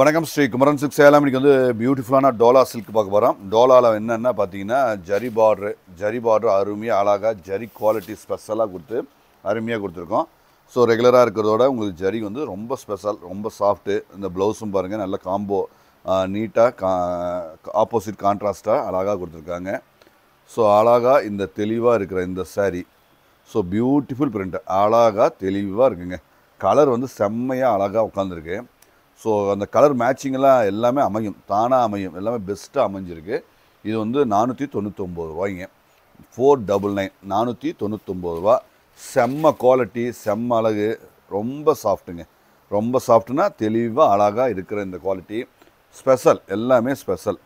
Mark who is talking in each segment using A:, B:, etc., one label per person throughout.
A: வணக்கம் ஸ்ரீ குமரன் சில்க் சேலம். இன்றைக்கி வந்து பியூட்டிஃபுல்லான டோலா சில்க் பார்க்க போகிறோம். டோலாவில் என்னென்னா பார்த்தீங்கன்னா ஜரி பார்டர் அருமையாக அழகாக ஜரி குவாலிட்டி ஸ்பெஷலாக கொடுத்து அருமையாக கொடுத்துருக்கோம். ஸோ ரெகுலராக இருக்கிறதோட உங்களுக்கு ஜரி வந்து ரொம்ப ஸ்பெஷல், ரொம்ப சாஃப்ட்டு. இந்த ப்ளவுஸும் பாருங்கள் நல்ல காம்போ நீட்டாக ஆப்போசிட் கான்ட்ராஸ்ட்டாக அழகாக கொடுத்துருக்காங்க. ஸோ அழகாக இந்த தெளிவாக இருக்கிற இந்த சாரீ ஸோ பியூட்டிஃபுல் பிரிண்ட் அழகாக தெளிவாக இருக்குங்க. கலர் வந்து செம்மையாக அழகாக உட்காந்துருக்கு. ஸோ அந்த கலர் மேட்சிங்கெல்லாம் எல்லாமே அமையும், தானாக அமையும், எல்லாமே பெஸ்ட்டாக அமைஞ்சிருக்கு. இது வந்து 499 ரூபாய்ங்க. 499 499 ரூபா. செம்ம குவாலிட்டி, செம்ம அழகு, ரொம்ப சாஃப்ட்டுங்க. ரொம்ப சாஃப்ட்னா தெளிவாக அழகாக இருக்கிற இந்த குவாலிட்டி ஸ்பெஷல், எல்லாமே ஸ்பெஷல்.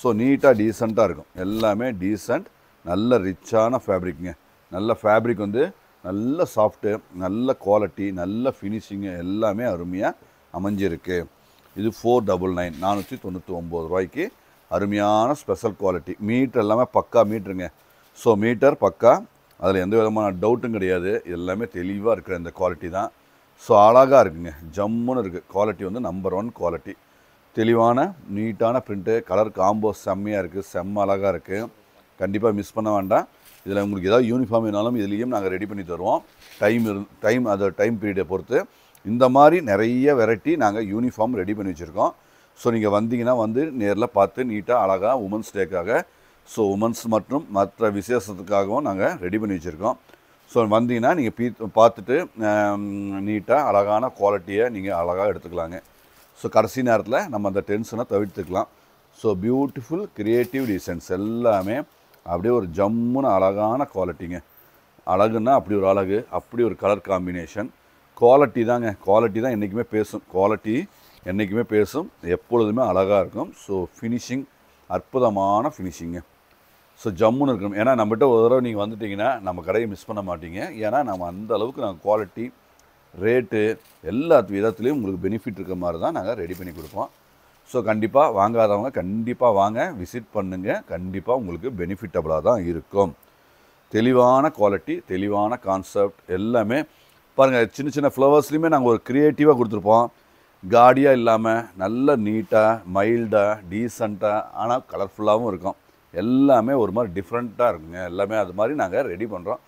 A: ஸோ நீட்டாக டீசெண்டாக இருக்கும், எல்லாமே டீசெண்ட். நல்ல ரிச்சான ஃபேப்ரிக்குங்க. நல்ல ஃபேப்ரிக் வந்து நல்ல சாஃப்ட்டு, நல்ல குவாலிட்டி, நல்ல ஃபினிஷிங்கு, எல்லாமே அருமையாக அமைஞ்சிருக்கு. இது 499 499 ரூபாய்க்கு அருமையான ஸ்பெஷல் குவாலிட்டி. மீட்டர் எல்லாமே பக்கா மீட்டருங்க. ஸோ மீட்டர் பக்கா, அதில் எந்த விதமான டவுட்டும் கிடையாது. எல்லாமே தெளிவாக இருக்கிற இந்த குவாலிட்டி தான். ஸோ அழகாக இருக்குங்க, ஜம்முன்னு இருக்குது. குவாலிட்டி வந்து நம்பர் 1 குவாலிட்டி. தெளிவான நீட்டான பிரிண்ட்டு, கலர் காம்போ செம்மையாக இருக்குது, செம்ம அழகாக இருக்குது. கண்டிப்பாக மிஸ் பண்ண வேண்டாம். இதில் உங்களுக்கு ஏதாவது யூனிஃபார்ம் வேணாலும் இதுலேயும் நாங்கள் ரெடி பண்ணி தருவோம். டைம் பீரியடை பொறுத்து இந்த மாதிரி நிறைய வெரைட்டி நாங்கள் யூனிஃபார்ம் ரெடி பண்ணி வச்சுருக்கோம். ஸோ நீங்கள் வந்தீங்கன்னா வந்து நேரில் பார்த்து நீட்டாக அழகாக உமன்ஸ் டேக்காக, ஸோ உமன்ஸ் மற்றும் மற்ற விசேஷத்துக்காகவும் நாங்கள் ரெடி பண்ணி வச்சுருக்கோம். ஸோ வந்தீங்கன்னா நீங்கள் பார்த்துட்டு நீட்டாக அழகான குவாலிட்டியை நீங்கள் அழகாக எடுத்துக்கலாங்க. ஸோ கடைசி நேரத்தில் நம்ம அந்த டென்ஷனை தவிர்த்துக்கலாம். ஸோ பியூட்டிஃபுல் க்ரியேட்டிவ் டிசைன்ஸ் எல்லாமே அப்படியே ஒரு ஜம்முன்னு அழகான குவாலிட்டிங்க. அழகுன்னா அப்படி ஒரு அழகு, அப்படி ஒரு கலர் காம்பினேஷன். குவாலிட்டி தாங்க, குவாலிட்டி தான் என்றைக்குமே பேசும். குவாலிட்டி என்றைக்குமே பேசும், எப்பொழுதுமே அழகாக இருக்கும். ஸோ ஃபினிஷிங் அற்புதமான ஃபினிஷிங்கு. ஸோ ஜம்முன்னு இருக்கணும். ஏன்னா நம்மகிட்ட ஒரு தடவை நீங்கள் வந்துட்டிங்கன்னா நம்ம கடையை மிஸ் பண்ண மாட்டீங்க. ஏன்னா நம்ம அந்த அளவுக்கு நாங்கள் குவாலிட்டி, ரேட்டு எல்லா விதத்துலேயும் உங்களுக்கு பெனிஃபிட் இருக்கிற மாதிரி தான் நாங்கள் ரெடி பண்ணி கொடுப்போம். ஸோ கண்டிப்பாக வாங்காதவங்க கண்டிப்பாக வாங்க, விசிட் பண்ணுங்கள். கண்டிப்பாக உங்களுக்கு பெனிஃபிட்டபுளாக தான் இருக்கும். தெளிவான குவாலிட்டி, தெளிவான கான்செப்ட் எல்லாமே பாருங்கள். சின்ன சின்ன ஃப்ளவர்ஸ்லையுமே நாங்கள் ஒரு க்ரியேட்டிவாக கொடுத்துருப்போம். காடியாக இல்லாமல் நல்ல நீட்டாக, மைல்டாக, டீசெண்டாக, ஆனால் கலர்ஃபுல்லாகவும் இருக்கும். எல்லாமே ஒரு மாதிரி டிஃப்ரெண்ட்டாக இருக்குங்க. எல்லாமே அது மாதிரி நாங்கள் ரெடி பண்ணுறோம்.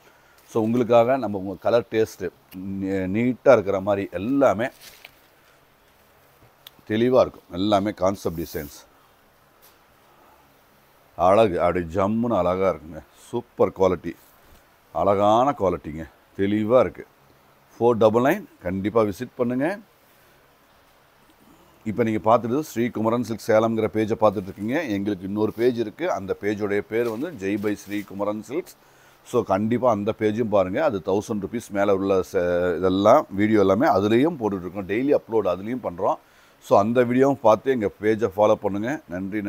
A: ஸோ உங்களுக்காக நம்ம உங்கள் கலர் டேஸ்ட்டு நீட்டாக இருக்கிற மாதிரி எல்லாமே தெளிவாக இருக்கும். எல்லாமே கான்செப்ட் டிசைன்ஸ் அழகு, அப்படி ஜம்முன்னு அழகாக இருக்குங்க. சூப்பர் குவாலிட்டி, அழகான குவாலிட்டிங்க, தெளிவாக இருக்குது. 499 கண்டிப்பாக விசிட் பண்ணுங்கள். இப்போ நீங்கள் பார்த்துட்டு ஸ்ரீ குமரன் சில்க் சேலம்ங்கிற பேஜை பார்த்துட்ருக்கீங்க. எங்களுக்கு இன்னொரு பேஜ் இருக்குது. அந்த பேஜோடைய பேர் வந்து Jai by Sri Kumaran Silks. So கண்டிப்பாக அந்த பேஜும் பாருங்கள். அது 1000 rupees மேலே உள்ள இதெல்லாம் வீடியோ எல்லாமே அதுலேயும் போட்டுட்ருக்கோம். டெய்லி அப்லோடு அதுலேயும் பண்ணுறோம். ஸோ அந்த வீடியோவும் பார்த்து எங்கள் பேஜை ஃபாலோ பண்ணுங்கள். நன்றி.